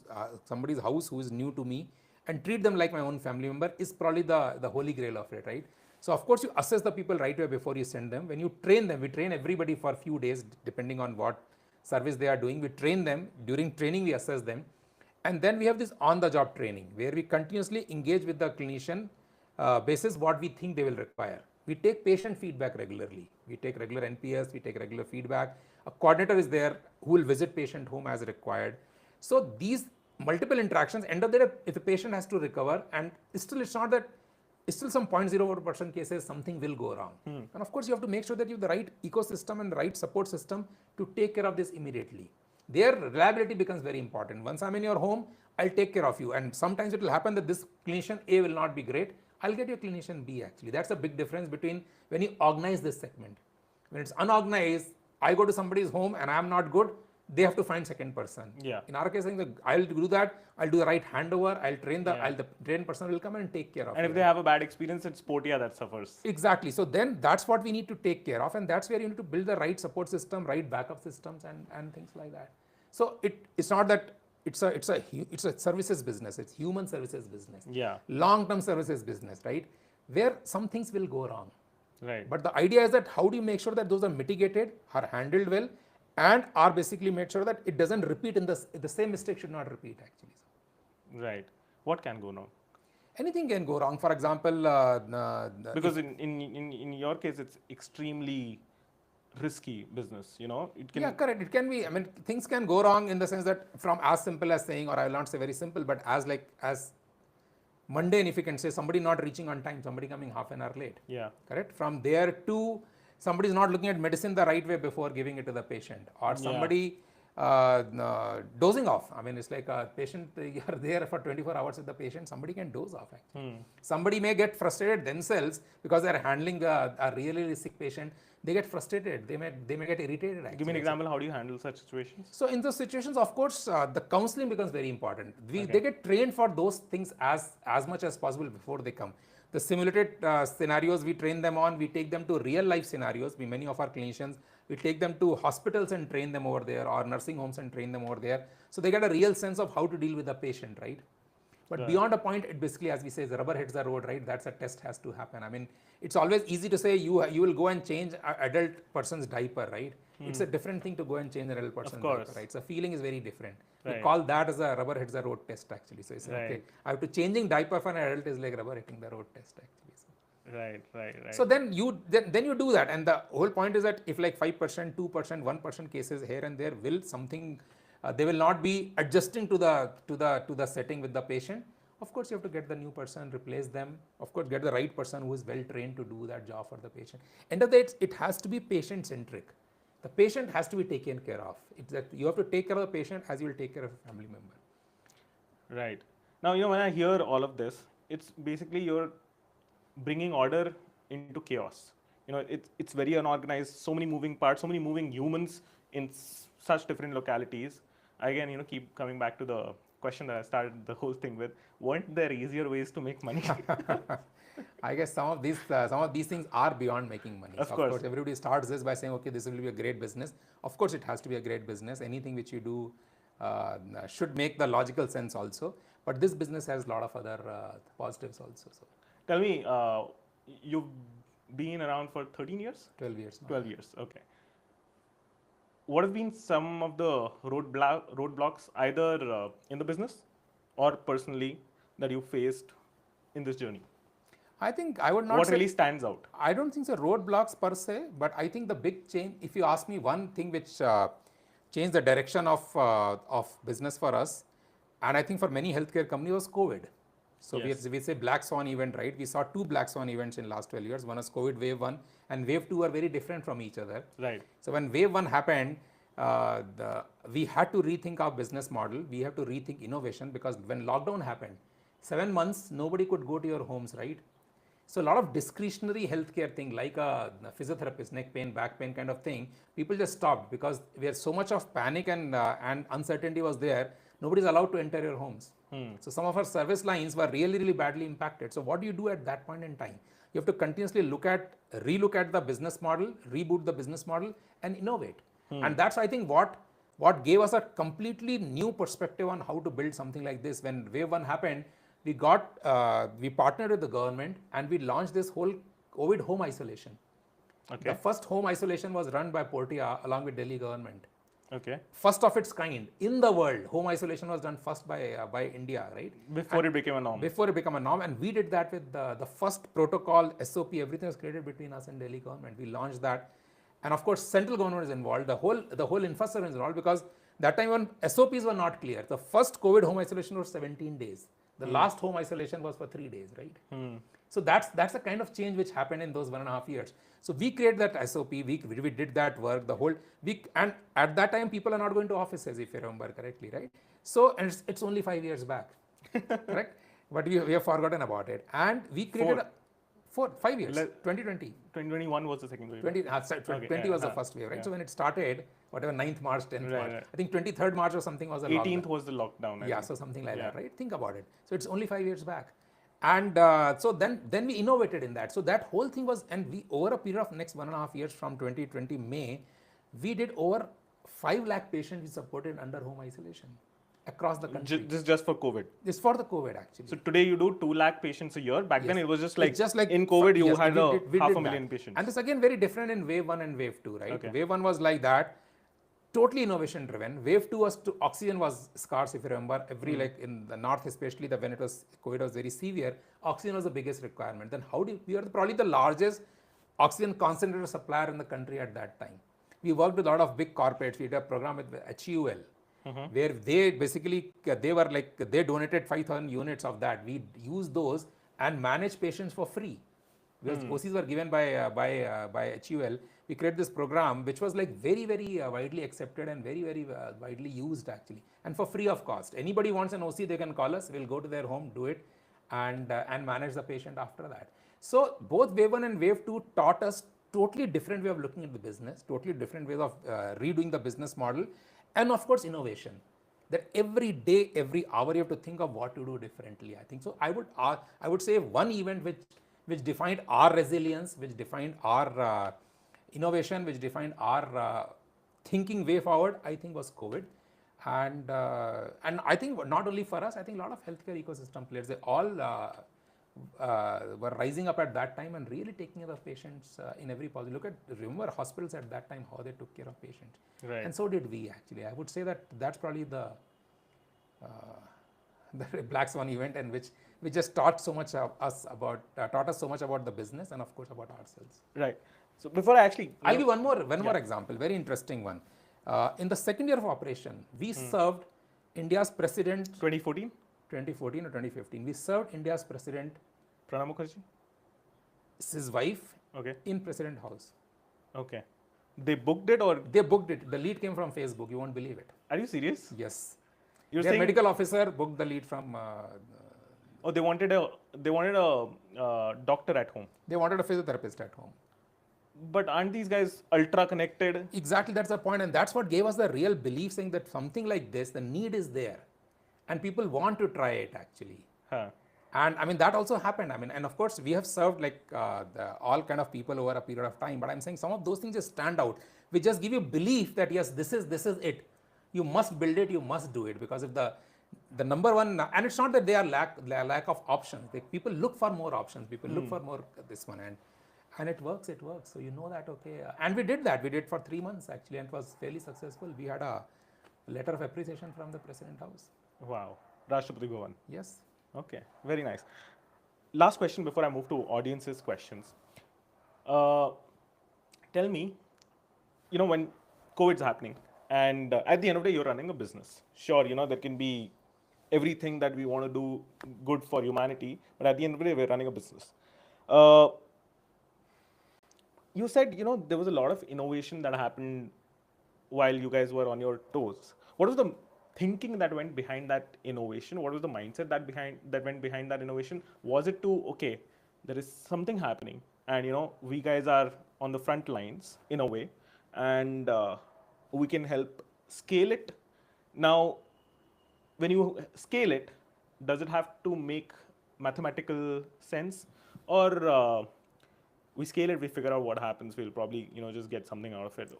somebody's house who is new to me, and treat them like my own family member is probably the holy grail of it, right? So of course you assess the people right away before you send them. When you train them, we train everybody for a few days depending on what service they are doing. We train them. During training we assess them, and then we have this on-the-job training where we continuously engage with the clinician basis what we think they will require. We take patient feedback regularly. We take regular NPS, we take regular feedback. A coordinator is there who will visit patient home as required. So these multiple interactions, end of the day, if the patient has to recover, and still it's not that, it's still some 0.04% cases, something will go wrong. And of course, you have to make sure that you have the right ecosystem and the right support system to take care of this immediately. Their reliability becomes very important. Once I'm in your home, I'll take care of you. And sometimes it will happen that this clinician A will not be great. I'll get your clinician B actually. That's a big difference between when you organize this segment. When it's unorganized, I go to somebody's home and I'm not good, they have to find second person. Yeah. In our case, I'll do that. I'll do the right handover. I'll train the trained person will come and take care of. And if they have a bad experience, it's Portia that suffers. Exactly. So then that's what we need to take care of, and that's where you need to build the right support system, right backup systems, and things like that. So it's not that it's a services business. It's human services business. Yeah. Long-term services business, right? Where some things will go wrong. Right. But the idea is that how do you make sure that those are mitigated, are handled well, and are basically made sure that it doesn't repeat in the same mistake should not repeat actually. Right. What can go wrong? Anything can go wrong. For example, because in your case, it's extremely risky business. You know, it can. Yeah, correct. It can be. I mean, things can go wrong in the sense that from as simple as saying, or I will not say very simple, but as mundane, if you can say, somebody not reaching on time, somebody coming half an hour late. Yeah. Correct. From there to somebody is not looking at medicine the right way before giving it to the patient, or somebody dozing off. I mean, it's like a patient, you're there for 24 hours with the patient, somebody can doze off actually. Somebody may get frustrated themselves because they're handling a really sick patient. They get frustrated, they may get irritated actually. Give me an example, how do you handle such situations? So in those situations, of course, the counseling becomes very important. They get trained for those things as much as possible before they come. The simulated scenarios we train them on, we take them to real life scenarios. Many of our clinicians, we take them to hospitals and train them over there, or nursing homes and train them over there. So they get a real sense of how to deal with the patient, right? But beyond a point, it basically, as we say, the rubber hits the road, right? That's a test has to happen. I mean, it's always easy to say you will go and change an adult person's diaper, right? It's a different thing to go and change an adult person's diaper, course. right? So feeling is very different. We Right. call that as a rubber hits the road test actually. So it's okay. Right. I have to changing diaper for an adult is like rubber hitting the road test actually. So. Right. So then you do that, and the whole point is that if like 5%, 2%, 1% cases here and there will something, they will not be adjusting to the setting with the patient. Of course, you have to get the new person, replace them. Of course, get the right person who is well trained to do that job for the patient. End of the day, it has to be patient centric. The patient has to be taken care of. It's that you have to take care of the patient as you will take care of a family member. Right. Now, when I hear all of this, it's basically you're bringing order into chaos. It's very unorganized, so many moving parts, so many moving humans in such different localities. Again, keep coming back to the question that I started the whole thing with. Weren't there easier ways to make money? I guess some of these things are beyond making money. Of course, everybody starts this by saying, okay, this will be a great business. Of course, it has to be a great business. Anything which you do should make the logical sense also. But this business has a lot of other positives also. So. Tell me, you've been around for 13 years? 12 years now. 12 years, okay. What have been some of the roadblocks, either in the business or personally, that you faced in this journey? I think I would not what say, really stands out? I don't think so roadblocks per se, but I think the big change, if you ask me one thing which changed the direction of business for us, and I think for many healthcare companies, was COVID. So yes. we say black swan event, right? We saw two black swan events in last 12 years. One is COVID wave 1 and wave 2 are very different from each other. Right. So when wave 1 happened, we had to rethink our business model. We have to rethink innovation, because when lockdown happened, 7 months, nobody could go to your homes, right? So a lot of discretionary healthcare thing like a physiotherapist, neck pain, back pain kind of thing, people just stopped because we had so much of panic and uncertainty was there. Nobody's allowed to enter your homes. So some of our service lines were really, really badly impacted. So what do you do at that point in time? You have to continuously relook at the business model, reboot the business model, and innovate. And that's, I think, what gave us a completely new perspective on how to build something like this. When wave 1 happened, we partnered with the government and we launched this whole COVID home isolation. Okay. The first home isolation was run by Portia along with Delhi government. Okay. First of its kind in the world. Home isolation was done first by India, right? Before it became a norm. Before it became a norm, and we did that with the first protocol, SOP, everything was created between us and Delhi government. We launched that, and of course, central government is involved. The whole infrastructure is involved, because that time when SOPs were not clear. The first COVID home isolation was 17 days. The last home isolation was for 3 days, right? So that's the kind of change which happened in those 1.5 years. So we created that SOP, we did that work, the whole week, and at that time people are not going to offices, if you remember correctly, right? So, and it's only 5 years back, correct? But we have forgotten about it, and we created 5 years. 2020. 2021 was the second wave. 20 was the first wave, right? So when it started, whatever 9th March, 10th March, right. I think 23rd March or something was the 18th lockdown. was the lockdown. Yeah, so something like that, right? Think about it. So it's only 5 years back. And so then we innovated in that. So that whole thing was, and we over a period of next 1.5 years from 2020 May, we did over 5 lakh patients we supported under home isolation across the country. This just for COVID? This for the COVID actually. So today you do 2 lakh patients a year. Back then it was just like in COVID you yes, had we half did a million that. patients. And this again very different in wave 1 and wave 2, right? Okay. Wave 1 was like that. Totally innovation driven. Wave 2 was oxygen was scarce, if you remember. Like in the north, especially when COVID was very severe, oxygen was the biggest requirement. Then we are probably the largest oxygen concentrator supplier in the country at that time. We worked with a lot of big corporates. We did a program with HUL, where they basically they donated 5,000 units of that. We used those and managed patients for free. Because OCs were given by HUL. We created this program which was like very, very widely accepted and very, very widely used actually, and for free of cost. Anybody wants an OC, they can call us. We'll go to their home, do it, and manage the patient after that. So both wave 1 and wave 2 taught us totally different way of looking at the business, totally different ways of redoing the business model, and of course innovation. That every day, every hour, you have to think of what to do differently. I think so. I would say one event which defined our resilience, which defined our innovation, which defined our thinking way forward, I think was COVID. And I think not only for us, I think a lot of healthcare ecosystem players, they all were rising up at that time and really taking care of patients in every possible. Remember hospitals at that time, how they took care of patients. Right. And so did we actually. I would say that that's probably uh, the black swan event, and which just taught so much taught us so much about the business and of course about ourselves. Right. So before I actually, I'll give one more example, very interesting one. In the second year of operation, we served India's president 2014, 2014 or 2015. We served India's president, Pranab Mukherjee. his wife, Okay. in President House. Okay. They booked it, or They booked it. The lead came from Facebook. You won't believe it. are you serious? Yes. You're Their saying medical officer booked the lead from. oh, they wanted a doctor at home. They wanted a physiotherapist at home. But aren't these guys ultra connected? Exactly, that's the point, and that's what gave us the real belief, saying that something like this, the need is there, and people want to try it actually. Huh. And I mean that also happened. I mean, and of course we have served like all kind of people over a period of time. But I'm saying some of those things just stand out. We just give you belief that yes, this is it. You must build it. You must do it, because if the number one, and it's not that they are lack of options. People look for more options. People look for more this one, and it works. It works. So you know that, okay. And we did that. We did for 3 months actually, and it was fairly successful. We had a letter of appreciation from the President House. Wow. Rashtrapati Bhavan. Yes. Okay, very nice. Last question before I move to audience's questions. Tell me, when COVID's happening, and at the end of the day, you're running a business. Sure, there can be everything that we want to do good for humanity, but at the end of the day, we're running a business. You said, there was a lot of innovation that happened while you guys were on your toes. What was the thinking that went behind that innovation? What was the mindset that went behind that innovation? Was it to, okay, there is something happening, and we guys are on the front lines in a way, and we can help scale it. Now, when you scale it, does it have to make mathematical sense, or we scale it, we figure out what happens, we'll probably just get something out of it?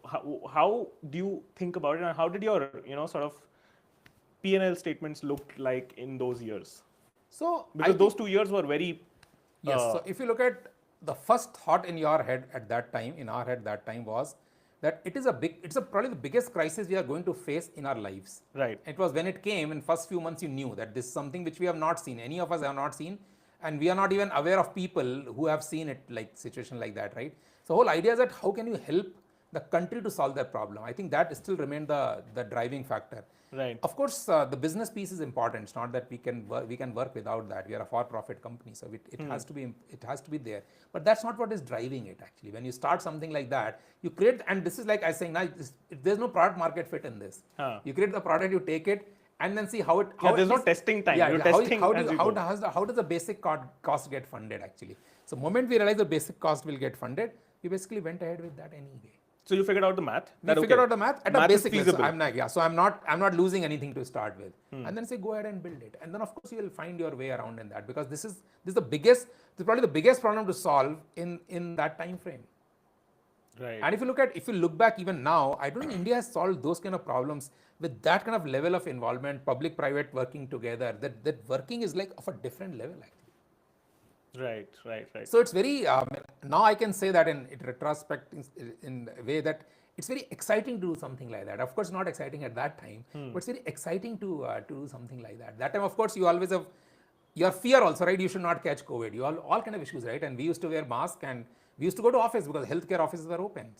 How do you think about it, and how did your sort of P&L statements looked like in those years? So because those 2 years were very yes. So if you look at the first thought in your head at that time, in our head that time, was that it's probably the biggest crisis we are going to face in our lives. Right. It was when it came in first few months, you knew that this is something which we have not seen. Any of us have not seen, and we are not even aware of people who have seen it, like situation like that, right? So whole idea is that how can you help the country to solve that problem? I think that still remained the driving factor. Right. Of course, the business piece is important. It's not that we can work without that. We are a for-profit company, so it has to be there. But that's not what is driving it actually. When you start something like that, you create, and this is like I was saying, now there's no product market fit in this. You create the product, you take it, and then see how it. There's no testing time. You're testing how does the basic cost get funded actually? So moment we realize the basic cost will get funded, we basically went ahead with that anyway. So you figured out the math. We figured out the math at a basic level. So I'm not losing anything to start with, and then say go ahead and build it, and then of course you will find your way around in that, because this is probably the biggest problem to solve in that time frame. Right. And if you look back even now, I don't think India has solved those kind of problems with that kind of level of involvement, public-private working together. That working is like of a different level actually. Right. So it's very, now I can say that in retrospect, in a way that it's very exciting to do something like that. Of course, not exciting at that time, but it's very exciting to do something like that. That time, of course, you always have your fear also, right? You should not catch COVID. You all kind of issues, right? And we used to wear masks, and we used to go to office because healthcare offices were open,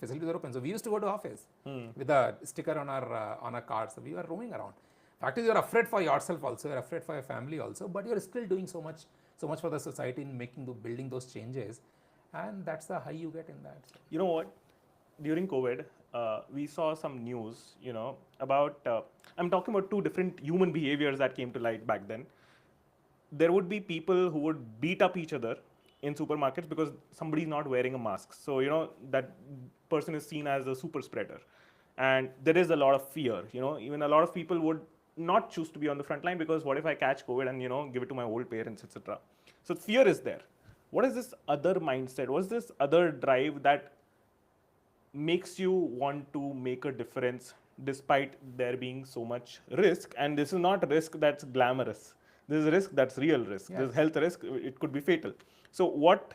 facilities were open. So we used to go to office with a sticker on our card. So we were roaming around. Fact is, you're afraid for yourself also, you're afraid for your family also, but you're still doing so much for the society in building those changes, and that's the high you get in that. So. You know what? During COVID, we saw some news, about, I'm talking about two different human behaviors that came to light back then. There would be people who would beat up each other in supermarkets because somebody's not wearing a mask. So, that person is seen as a super spreader. And there is a lot of fear, even a lot of people would not choose to be on the front line because what if I catch COVID and give it to my old parents, etc. So fear is there. What is this other mindset? What's this other drive that makes you want to make a difference despite there being so much risk? And this is not risk that's glamorous. There's a risk that's real risk. Yes. There's health risk. It could be fatal. So what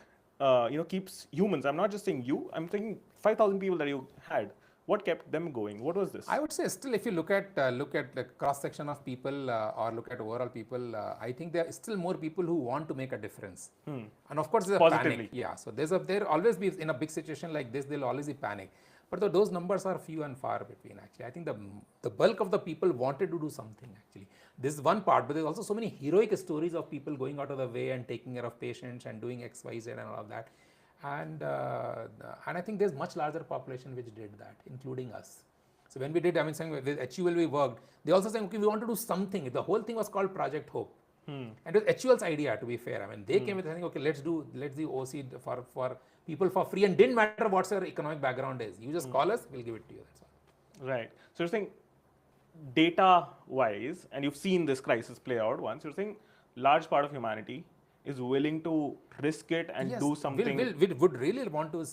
keeps humans? I'm not just saying you. I'm thinking 5,000 people that you had. What kept them going? What was this? I would say still, if you look at the cross section of people or look at overall people, I think there are still more people who want to make a difference. And of course, there's a Positively. panic. Yeah. So there always be in a big situation like this, there'll always be panic. But those numbers are few and far between. Actually, I think the bulk of the people wanted to do something. Actually, this is one part, but there's also so many heroic stories of people going out of the way and taking care of patients and doing X, Y, Z, and all of that. And I think there's much larger population which did that, including us. So when we did, I mean, saying with HUL we worked, they also saying, okay, we want to do something. The whole thing was called Project Hope. And it was HUL's idea, to be fair. I mean, they came with saying, okay, let's do OC for people for free, and didn't matter what your economic background is. You just call us, we'll give it to you. That's all. Right. So you're saying data-wise, and you've seen this crisis play out once, you're saying large part of humanity is willing to risk it and Yes, do something. We would really want to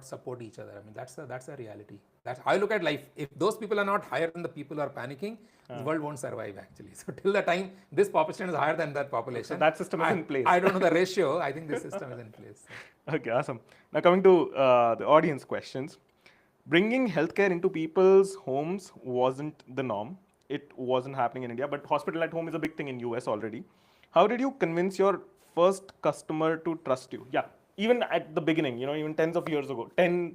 support each other. I mean, that's a reality. That's how I look at life. If those people are not higher than the people who are panicking, the world won't survive actually. So till the time this population is higher than that population, So that system is in place. I don't know the ratio. I think this system is in place. Okay, awesome. Now coming to the audience questions. Bringing healthcare into people's homes wasn't the norm. It wasn't happening in India, but hospital at home is a big thing in US already. How did you convince your first customer to trust you? Yeah, even at the beginning, even 10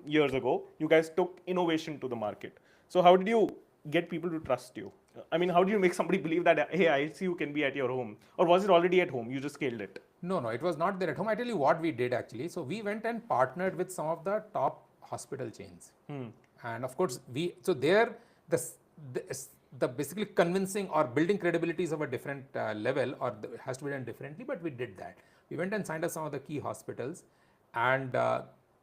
years ago, you guys took innovation to the market. So how did you get people to trust you? I mean, how do you make somebody believe that, hey, ICU can be at your home? Or was it already at home? You just scaled it? No, it was not there at home. I tell you what we did actually. So we went and partnered with some of the top hospital chains. And of course, the basically convincing or building credibility is of a different level, or has to be done differently, but we did that. We went and signed up some of the key hospitals, and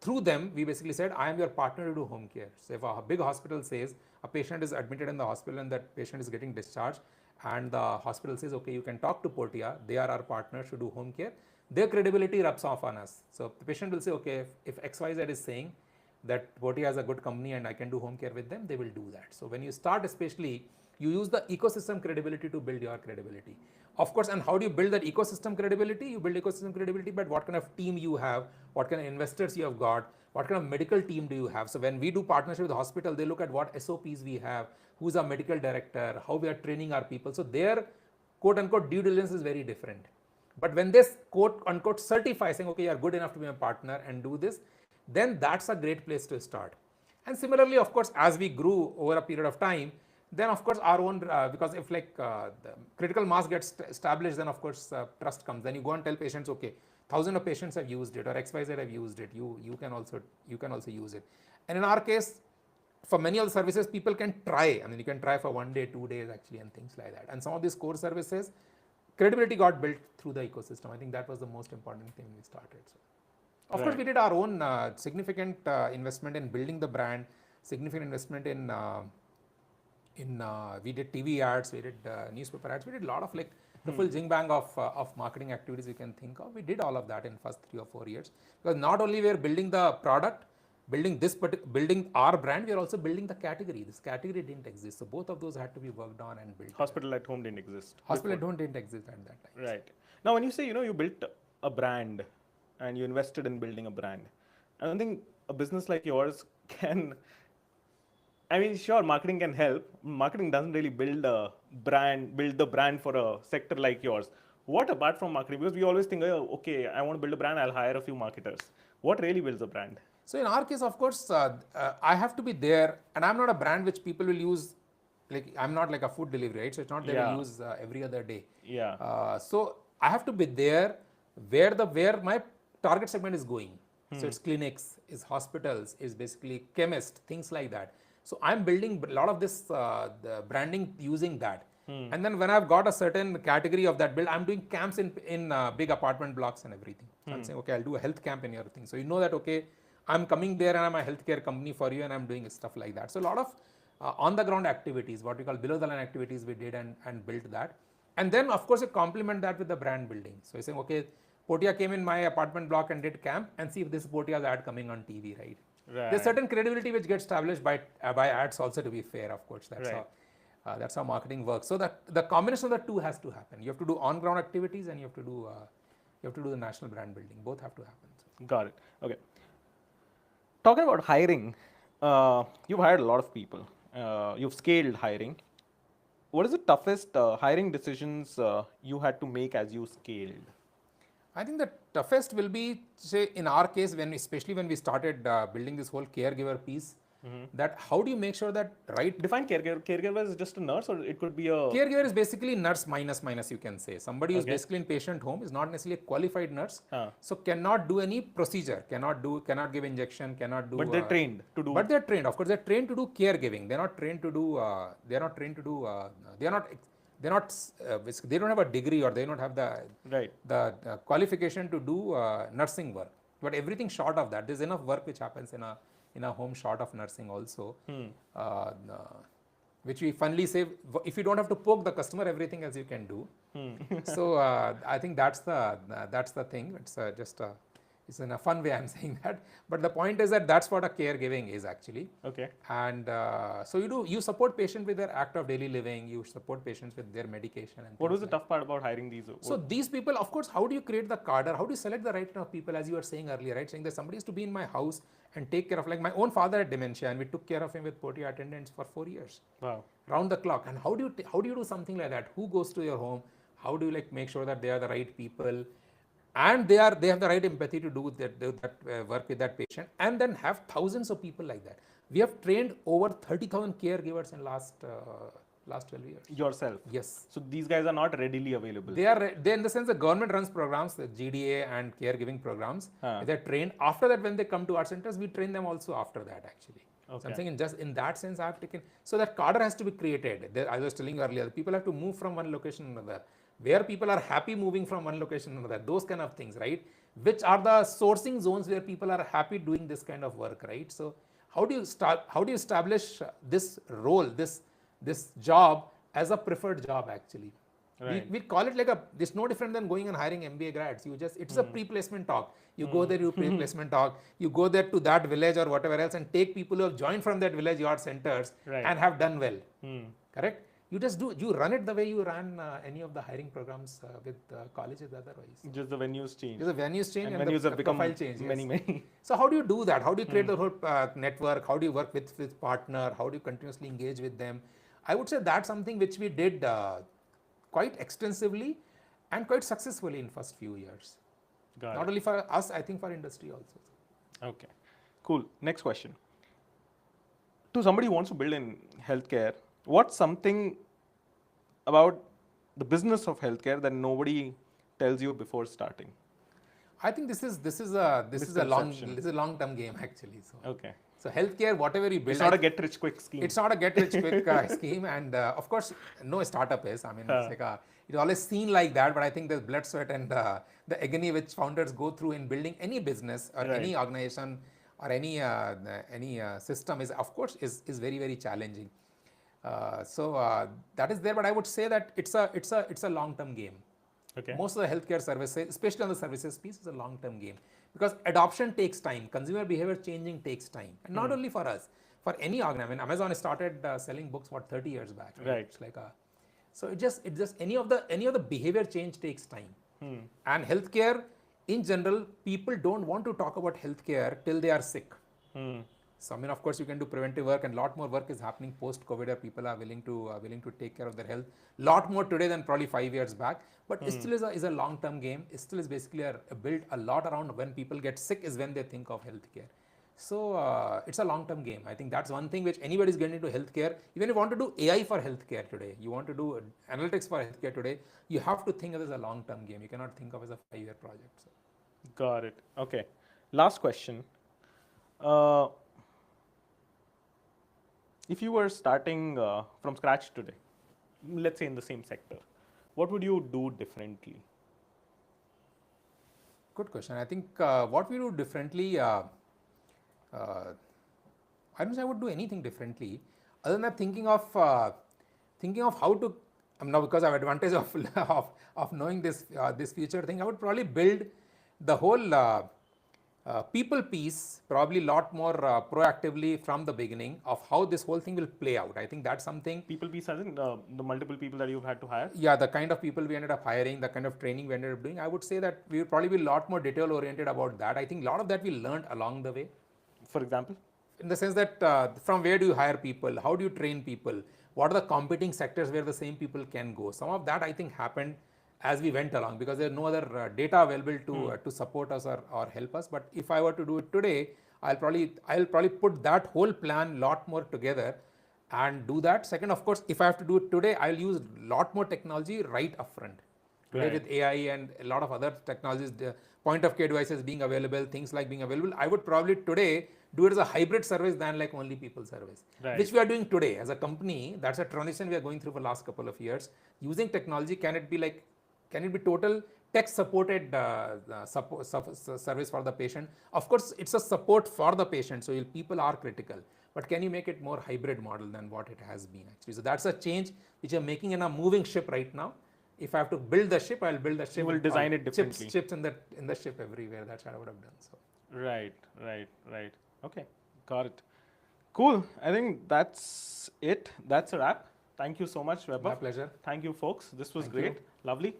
through them, we basically said, I am your partner to do home care. So if a big hospital says a patient is admitted in the hospital and that patient is getting discharged, and the hospital says, okay, you can talk to Portia, they are our partners to do home care, their credibility rubs off on us. So the patient will say, okay, if XYZ is saying that Portia has a good company and I can do home care with them, they will do that. So when you start, especially, you use the ecosystem credibility to build your credibility. Of course, and how do you build that ecosystem credibility? You build ecosystem credibility by what kind of team you have, what kind of investors you have got, what kind of medical team do you have. So when we do partnership with the hospital, they look at what SOPs we have, who's our medical director, how we are training our people. So their quote unquote due diligence is very different. But when this quote unquote certify saying, okay, you are good enough to be a partner and do this, then that's a great place to start. And similarly, of course, as we grew over a period of time, then of course our own, because if the critical mass gets established, then of course trust comes. Then you go and tell patients, okay, 1,000 of patients have used it, or XYZ have used it, you can also use it. And in our case, for many of the services, people can try. I mean, you can try for 1 day, 2 days actually, and things like that. And some of these core services, credibility got built through the ecosystem. I think that was the most important thing we started. So, of course, we did our own significant investment in building the brand, significant investment in we did TV ads, we did newspaper ads, we did a lot of the full jing bang of marketing activities you can think of. We did all of that in first 3 or 4 years, because not only we are building the product, building our brand, we are also building the category. This category didn't exist, so both of those had to be worked on and built. Hospital at home didn't exist. Hospital at home didn't exist at that time. Right. Now, when you say you built a brand and you invested in building a brand, I don't think a business like yours can. I mean, sure, marketing can help. Marketing doesn't really build the brand for a sector like yours. What apart from marketing? Because we always think, oh, okay, I want to build a brand, I'll hire a few marketers. What really builds a brand? So in our case, of course, I have to be there, and I'm not a brand which people will use. I'm not like a food delivery, right? So it's not they will use every other day. Yeah. So I have to be there where my target segment is going. So it's clinics, is hospitals, is basically chemists, things like that. So I'm building a lot of this the branding using that. And then when I've got a certain category of that build, I'm doing camps in big apartment blocks and everything. I'm saying, okay, I'll do a health camp in your thing. So you know that, okay, I'm coming there and I'm a healthcare company for you and I'm doing stuff like that. So a lot of on the ground activities, what we call below the line activities we did and built that. And then of course you complement that with the brand building. So you're saying, okay, Portia came in my apartment block and did camp, and see if this Portia's ad coming on TV, right? There's certain credibility which gets established by ads also, to be fair, of course. That's That's how marketing works. So that the combination of the two has to happen. You have to do on-ground activities and you have to do the national brand building. Both have to happen. Got it. Okay. Talking about hiring, you've hired a lot of people. You've scaled hiring. What is the toughest hiring decisions you had to make as you scaled? I think the toughest will be, say, in our case, especially when we started building this whole caregiver piece, that how do you make sure that Define caregiver. Caregiver is just a nurse, or it could be a caregiver is basically nurse minus minus, you can say. Somebody who's Okay. basically in patient home is not necessarily a qualified nurse, Huh. so cannot do any procedure, cannot give injection, cannot do. But they're trained to do. But they're trained. Of course, they're trained to do caregiving. They're not trained to do. They don't have a degree or they don't have Right. the qualification to do nursing work. But everything short of that, there's enough work which happens in a home short of nursing also, which we funnily say, if you don't have to poke the customer, everything else you can do. So I think that's the thing. It's in a fun way I'm saying that, but the point is that that's what a caregiving is actually. Okay. And so you support patients with their act of daily living, you support patients with their medication. And What was the tough part about hiring these? so these people, of course, how do you create the cadre? How do you select the right kind of people, as you were saying earlier, right? Saying that somebody is to be in my house and take care of, like my own father had dementia, and we took care of him with Portia attendants for 4 years, Wow. round the clock. And how do you do something like that? Who goes to your home? How do you make sure that they are the right people, and they have the right empathy to do that work with that patient, and then have thousands of people like that. We have trained over 30,000 caregivers in last 12 years. Yourself. Yes. So these guys are not readily available. They in the sense the government runs programs, the GDA and caregiving programs. They're trained. After that, when they come to our centers, we train them also after that actually. Okay. So I'm saying just in that sense, I have taken, so that cadre has to be created. As I was telling you earlier, people have to move from one location to another. Where people are happy moving from one location to another, those kind of things, right? Which are the sourcing zones where people are happy doing this kind of work, right? So how do you establish this role, this job as a preferred job actually? Right. We call it like it's no different than going and hiring MBA grads. It's a pre-placement talk. You go there, you pre-placement talk. You go there to that village or whatever else and take people who have joined from that village, your centers, Right. and have done well. Correct? You run it the way you ran any of the hiring programs with colleges otherwise. Just the venues change. Just the venues change and venues the have become profile change. many, Yes. many. So how do you do that? How do you create the whole network? How do you work with partner? How do you continuously engage with them? I would say that's something which we did quite extensively and quite successfully in first few years. Got Not it. only for us, I think for industry also. Okay. Cool. Next question. To somebody who wants to build in healthcare, what's something about the business of healthcare that nobody tells you before starting? I think this is a long term game actually. So Okay. so healthcare, whatever you build, It's not a get rich quick scheme. it's not a get rich quick scheme, and of course, no startup is. I mean, it's always seen like that, but I think there's blood, sweat, and the agony which founders go through in building any business or any organization or any system is, of course, is very, very challenging. So that is there, but I would say that it's a long-term game. Okay. Most of the healthcare services, especially on the services piece, is a long-term game because adoption takes time. Consumer behavior changing takes time, and not only for us, for any organization. I mean, Amazon started selling books 30 years back. Right. It's like so it just any of the behavior change takes time. And healthcare in general, people don't want to talk about healthcare till they are sick. So I mean, of course, you can do preventive work, and a lot more work is happening post-COVID, where people are willing to take care of their health. Lot more today than probably 5 years back, but it still is a long-term game. It still is basically built a lot around when people get sick is when they think of healthcare. So it's a long-term game. I think that's one thing which anybody is getting into healthcare. Even if you want to do AI for healthcare today, you want to do analytics for healthcare today, you have to think of it as a long-term game. You cannot think of it as a 5-year project. So. Got it. Okay. Last question. If you were starting from scratch today, let's say in the same sector, what would you do differently? Good question. I think what we do differently, I don't say I would do anything differently, other than thinking of how to. Now because I have advantage of knowing this future thing, I would probably build the whole people piece probably a lot more proactively from the beginning of how this whole thing will play out. I think that's something. People piece as in the multiple people that you've had to hire? Yeah, the kind of people we ended up hiring, the kind of training we ended up doing, I would say that we will probably be a lot more detail oriented about that. I think a lot of that we learned along the way. For example? In the sense that from where do you hire people, how do you train people, what are the competing sectors where the same people can go. Some of that I think happened as we went along because there's no other data available to support us or help us. But if I were to do it today, I'll probably put that whole plan lot more together and do that. Second, of course, if I have to do it today, I'll use a lot more technology right upfront. Today Right. with AI and a lot of other technologies, the point of care devices being available, things like being available, I would probably today do it as a hybrid service than like only people service, Right. which we are doing today as a company. That's a transition we are going through for the last couple of years. Using technology, can it be total tech supported service for the patient? Of course, it's a support for the patient, so people are critical. But can you make it more hybrid model than what it has been actually? So that's a change which I'm making in a moving ship right now. If I have to build the ship, I'll build the ship. You will design it differently. Chips in the ship everywhere. That's what I would have done. So. Right. Okay, got it. Cool. I think that's it. That's a wrap. Thank you so much, Vaibhav. My pleasure. Thank you, folks. This was Thank great. you. Lovely.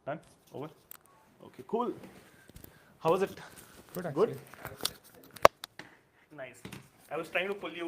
Done? Over? Okay, cool. How was it? Good, Good? actually. Nice. I was trying to pull you